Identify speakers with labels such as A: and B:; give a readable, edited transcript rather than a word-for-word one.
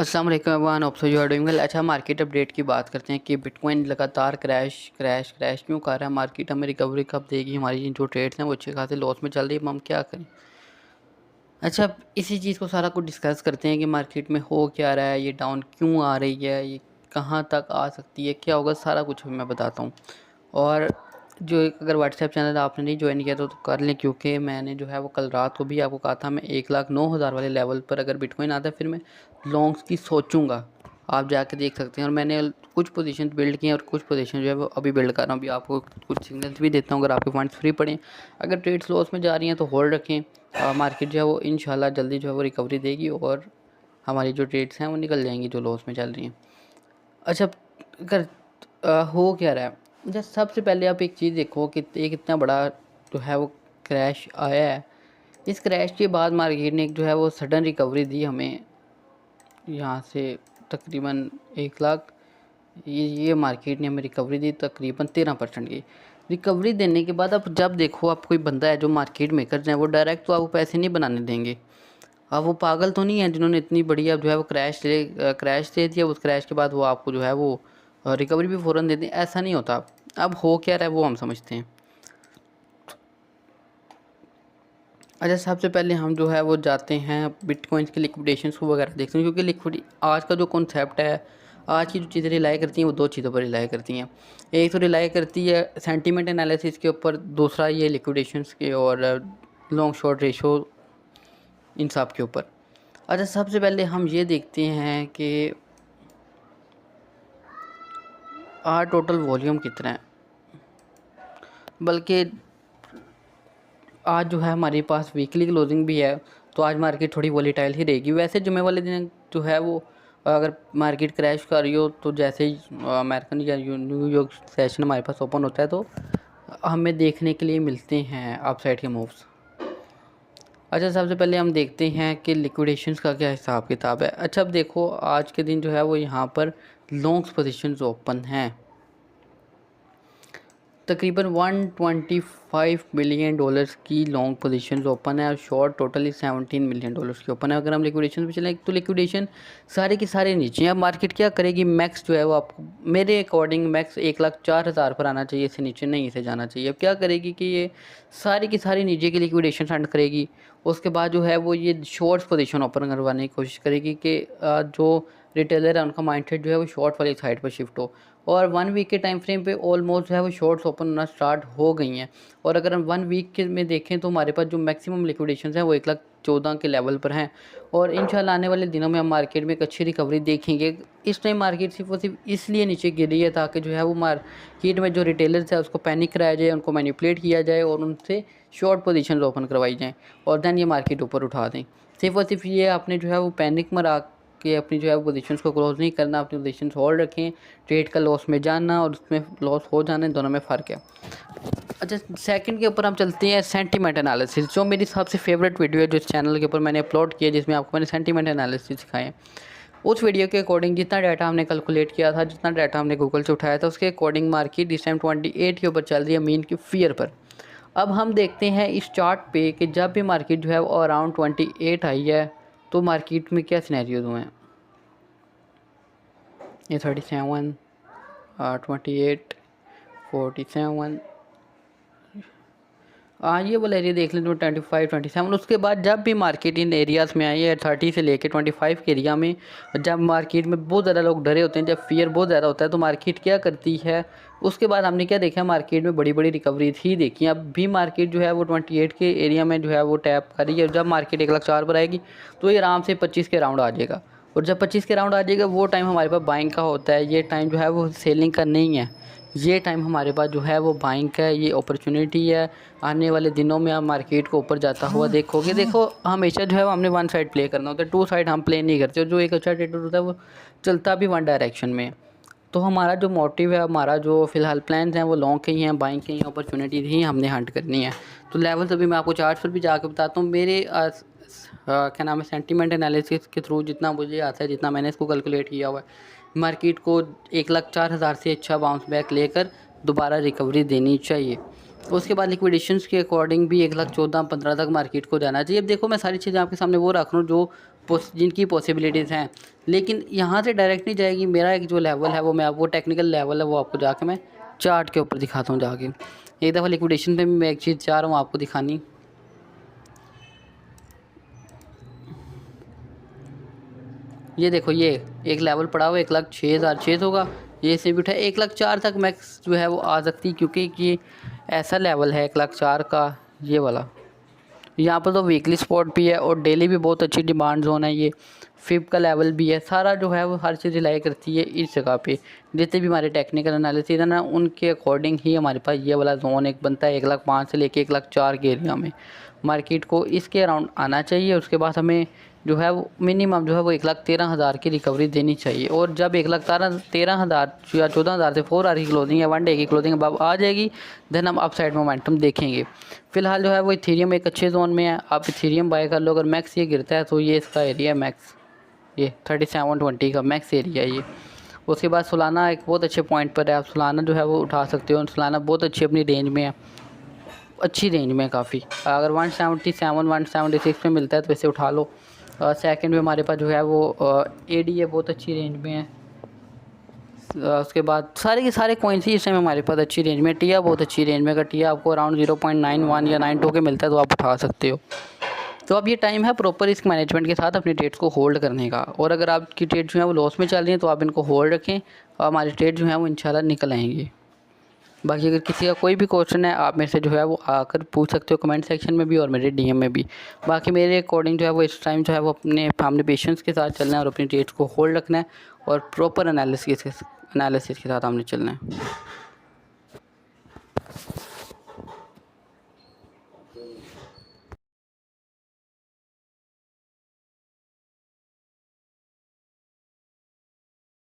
A: अस्सलाम वालेकुम everyone, hope so you are doing well. अच्छा, मार्केट अपडेट की बात करते हैं कि बिटकॉइन लगातार क्रैश क्रैश क्रैश क्यों कर रहा है। मार्केट हमें रिकवरी कब देगी। हमारी जो ट्रेड्स हैं वो अच्छे खासे लॉस में चल रही है, हम क्या करें। अच्छा, अब इसी चीज़ को सारा कुछ डिस्कस करते हैं कि मार्केट में हो क्या रहा है, ये डाउन क्यों आ रही है, ये कहाँ तक आ सकती है, क्या होगा, सारा कुछ मैं बताता हूँ। और जो अगर व्हाट्सएप चैनल आपने नहीं ज्वाइन किया तो कर लें, क्योंकि मैंने जो है वो कल रात को भी आपको कहा था मैं 1,09,000 वाले लेवल पर अगर बिटकॉइन आता है फिर मैं लॉन्ग्स की सोचूंगा। आप जाके देख सकते हैं। और मैंने कुछ पोजीशन बिल्ड की हैं और कुछ पोजीशन जो है वो अभी बिल्ड कर रहा हूँ। अभी आपको कुछ सिग्नल्स भी देता हूँ, अगर आपके फंड्स फ्री पड़े, अगर ट्रेड्स लॉस में जा रही हैं तो होल्ड रखें। मार्केट जो है वो इंशाल्लाह जल्दी जो है वो रिकवरी देगी और हमारी जो ट्रेड्स हैं वो निकल जाएंगी जो लॉस में चल रही हैं। अच्छा, अगर हो क्या रहा है, जैसे सबसे पहले आप एक चीज़ देखो कि एक इतना बड़ा जो है वो क्रैश आया है। इस क्रैश के बाद मार्केट ने एक जो है वो सडन रिकवरी दी हमें यहाँ से तकरीबन 1 लाख। ये मार्केट ने हमें रिकवरी दी तकरीबन 13% की। रिकवरी देने के बाद अब जब देखो, आप कोई बंदा है जो मार्केट मेकर है वो डायरेक्ट तो आपको पैसे नहीं बनाने देंगे। अब वो पागल तो नहीं है जिन्होंने इतनी बड़ी अब जो है वो क्रैश दे दिया, उस क्रैश के बाद वो आपको जो है वो रिकवरी भी फ़ौरन दे दें, ऐसा नहीं होता। अब हो क्या रहा है वो हम समझते हैं। अच्छा, सबसे पहले हम जो है वो जाते हैं बिटकॉइंस के लिक्विडेशंस को वगैरह देखते हैं, क्योंकि लिक्विड आज का जो कॉन्सेप्ट है, आज की जो चीज़ें रिलाई करती हैं वो दो चीज़ों पर रिलाई करती हैं। एक तो रिलाई करती है सेंटीमेंट एनालिसिस के ऊपर, दूसरा ये लिक्विडेशंस के और लॉन्ग शॉर्ट रेशो इन सब के ऊपर। अच्छा, सबसे पहले हम ये देखते हैं कि आज टोटल वॉल्यूम कितना है। बल्कि आज जो है हमारे पास वीकली क्लोजिंग भी है, तो आज मार्केट थोड़ी वॉलीटाइल ही रहेगी। वैसे जुमे वाले दिन जो है वो अगर मार्केट क्रैश कर रही हो तो जैसे ही अमेरिकन या न्यूयॉर्क सेशन हमारे पास ओपन होता है तो हमें देखने के लिए मिलते हैं अपसाइड के मूव्स। अच्छा, सबसे पहले हम देखते हैं कि लिक्विडेशंस का क्या हिसाब किताब है। अच्छा, अब देखो आज के दिन जो है वो यहाँ पर लॉन्ग्स पोजीशंस ओपन हैं। तकरीबन 125 मिलियन डॉलर्स की लॉन्ग पोजीशंस ओपन है और शॉर्ट टोटली 17 मिलियन डॉलर्स की ओपन है। अगर हम लिक्विडेशन पे चलें तो लिक्विडेशन सारे के सारे नीचे हैं। अब मार्केट क्या करेगी, मैक्स जो है वो आपको मेरे अकॉर्डिंग मैक्स 1,04,000 पर आना चाहिए, इससे नीचे नहीं इसे जाना चाहिए। अब क्या करेगी कि ये सारी की सारी नीचे की लिक्विडेशन सेंड करेगी। उसके बाद जो है वो ये शॉर्ट्स पोजीशन ओपन करवाने की कोशिश करेगी कि जो रिटेलर है उनका माइंडसेट जो है वो शॉर्ट वाली साइड पर शिफ्ट हो। और 1 वीक के टाइम फ्रेम पे ऑलमोस्ट जो है वो शॉर्ट्स ओपन होना स्टार्ट हो गई हैं। और अगर हम 1 वीक के में देखें तो हमारे पास जो मैक्सिमम लिक्विडेशंस हैं वो 1,14,000 के लेवल पर हैं। और इंशाल्लाह आने वाले दिनों में हम मार्केट में एक अच्छी रिकवरी देखेंगे। इस टाइम मार्केट सिर्फ और सिर्फ इसलिए नीचे गिरी है ताकि जो है वो मार्केट में जो रिटेलर्स है उसको पैनिक कराया जाए, उनको मैनिपुलेट किया जाए और उनसे शॉर्ट पोजीशन ओपन करवाई जाएँ और दैन ये मार्केट ऊपर उठा दें। सिर्फ और सिर्फ ये आपने जो है वो पैनिक मरा कि अपनी जो है पोजीशंस को क्लोज नहीं करना, अपनी पोजीशंस होल्ड रखें। ट्रेड का लॉस में जाना और उसमें लॉस हो जाना, दोनों में फ़र्क है। अच्छा, सेकंड के ऊपर हम चलते हैं सेंटीमेंट एनालिसिस, जो मेरी सबसे फेवरेट वीडियो है जो इस चैनल के ऊपर मैंने अपलोड किया, जिसमें आपको मैंने सेंटीमेंट एनालिसिस सिखाए हैं। उस वीडियो के अकॉर्डिंग जितना डाटा हमने कैलकुलेट किया था, जितना डाटा हमने गूगल से उठाया था, उसके अकॉर्डिंग मार्केट इस टाइम 28 के ऊपर चल रही है, मीन की फियर पर। अब हम देखते हैं इस चार्ट पे कि जब भी मार्केट जो है वो अराउंड 28 आई है तो मार्केट में क्या सिनेरियोज हुए हैं। ये 37, 28, 47, ये वाला एरिया देख लें तो 25, 27। उसके बाद जब भी मार्केट इन एरियाज़ में आई है 30 से लेके 25 के एरिया में, जब मार्केट में बहुत ज़्यादा लोग डरे होते हैं, जब फियर बहुत ज़्यादा होता है तो मार्केट क्या करती है। उसके बाद हमने क्या देखा, मार्केट में बड़ी बड़ी रिकवरी थी देखी। अब भी मार्केट जो है वो 28 के एरिया में जो है वो टैप कर रही है। जब मार्केट 1,04,000 पर आएगी तो ये आराम से 25 के राउंड आ जाएगा। और जब 25 के राउंड आ जाएगा वो टाइम हमारे पास बाइंग का होता है। ये टाइम जो है वो सेलिंग का नहीं है, ये टाइम हमारे पास जो है वो बाइंग का है। ये अपॉर्चुनिटी है। आने वाले दिनों में आप मार्केट को ऊपर जाता हुआ देखोगे। देखो, हमेशा जो है वो हमने वन साइड प्ले करना होता है, टू साइड हम प्ले नहीं करते। जो एक अच्छा ट्रेडर होता है वो चलता भी वन डायरेक्शन में। तो हमारा जो मोटिव है, हमारा जो फ़िलहाल प्लान्स हैं वो लॉन्ग के ही हैं, बाइंग के ही अपॉर्चुनिटीज़ ही हमने हंट करनी है। तो लेवल्स अभी मैं आपको चार्ट पर भी जाकर बताता हूँ। मेरे क्या नाम है, सेंटीमेंट एनालिसिस के थ्रू जितना मुझे आता है, जितना मैंने इसको कैलकुलेट किया हुआ है, मार्केट को 1,04,000 से अच्छा बाउंस बैक लेकर दोबारा रिकवरी देनी चाहिए। उसके बाद लिक्विडेशंस के अकॉर्डिंग भी 1,14,15 तक मार्केट को जाना चाहिए। अब देखो, मैं सारी चीज़ें आपके सामने वो रख रहा हूँ जो जिनकी पॉसिबिलिटीज़ हैं, लेकिन यहाँ से डायरेक्ट नहीं जाएगी। मेरा एक जो लेवल है वो मैं वो टेक्निकल लेवल है वो आपको जाके मैं चार्ट के ऊपर दिखाता हूँ जाके। एक दफ़ा लिक्विडेशन पे मैं एक चीज़ चाह रहा हूँ आपको दिखानी। ये देखो, ये एक लेवल पड़ा हुआ 1,06,600 का, ये से भी उठा 1,04,000 तक मैक्स जो है वो आ सकती, क्योंकि ये ऐसा लेवल है 1,04,000 का, ये वाला। यहाँ पर तो वीकली स्पॉट भी है और डेली भी बहुत अच्छी डिमांड जोन है। ये फिब का लेवल भी है, सारा जो है वो हर चीज़ रिलाई करती है इस जगह पे। जितने भी हमारे टेक्निकल एनालिसिस है ना, उनके अकॉर्डिंग ही हमारे पास ये वाला जोन एक बनता है 1,05,000 से लेके 1,04,000 के एरिया में। मार्केट को इसके अराउंड आना चाहिए, उसके बाद हमें जो है वो मिनिमम जो है वो 1,13,000 की रिकवरी देनी चाहिए। और जब 1,13,000 या 14,000 से 4 आवर की क्लोजिंग या 1 डे की क्लोजिंग अब आ जाएगी, देन हम अपसाइड मोमेंटम देखेंगे। फ़िलहाल जो है वो इथेरियम एक अच्छे जोन में है, आप इथेरियम बाय कर लो। अगर मैक्स ये गिरता है तो ये इसका एरिया है मैक्स, ये 3720 का मैक्स एरिया है ये। उसके बाद सोलाना एक बहुत अच्छे पॉइंट पर है, आप सोलाना जो है वो उठा सकते हो। सोलाना बहुत अच्छी अपनी रेंज में है, अच्छी रेंज में काफ़ी। अगर 177 176 में मिलता है तो वैसे उठा लो। सेकंड में हमारे पास जो है वो एडी है, बहुत अच्छी रेंज में है। उसके बाद सारे के सारे कॉइन्स ही इस टाइम हमारे पास अच्छी रेंज में। टिया बहुत अच्छी रेंज में, अगर टिया आपको अराउंड 0.91 या 92 के मिलता है तो आप उठा सकते हो। तो अब ये टाइम है प्रॉपर रिस्क मैनेजमेंट के साथ अपनी ट्रेड्स को होल्ड करने का। और अगर आपकी ट्रेड जो है वो लॉस में चल रही है तो आप इनको होल्ड रखें और हमारी ट्रेड जो है वो इंशाल्लाह निकल आएंगी। बाकी अगर किसी का कोई भी क्वेश्चन है आप मेरे से जो है वो आकर पूछ सकते हो कमेंट सेक्शन में भी और मेरे डीएम में भी। बाकी मेरे अकॉर्डिंग जो है वो इस टाइम जो है वो अपने सामने पेशेंस के साथ चलना है और अपनी ट्रेड्स को होल्ड रखना है और प्रॉपर एनालिसिस के साथ हमने चलना है।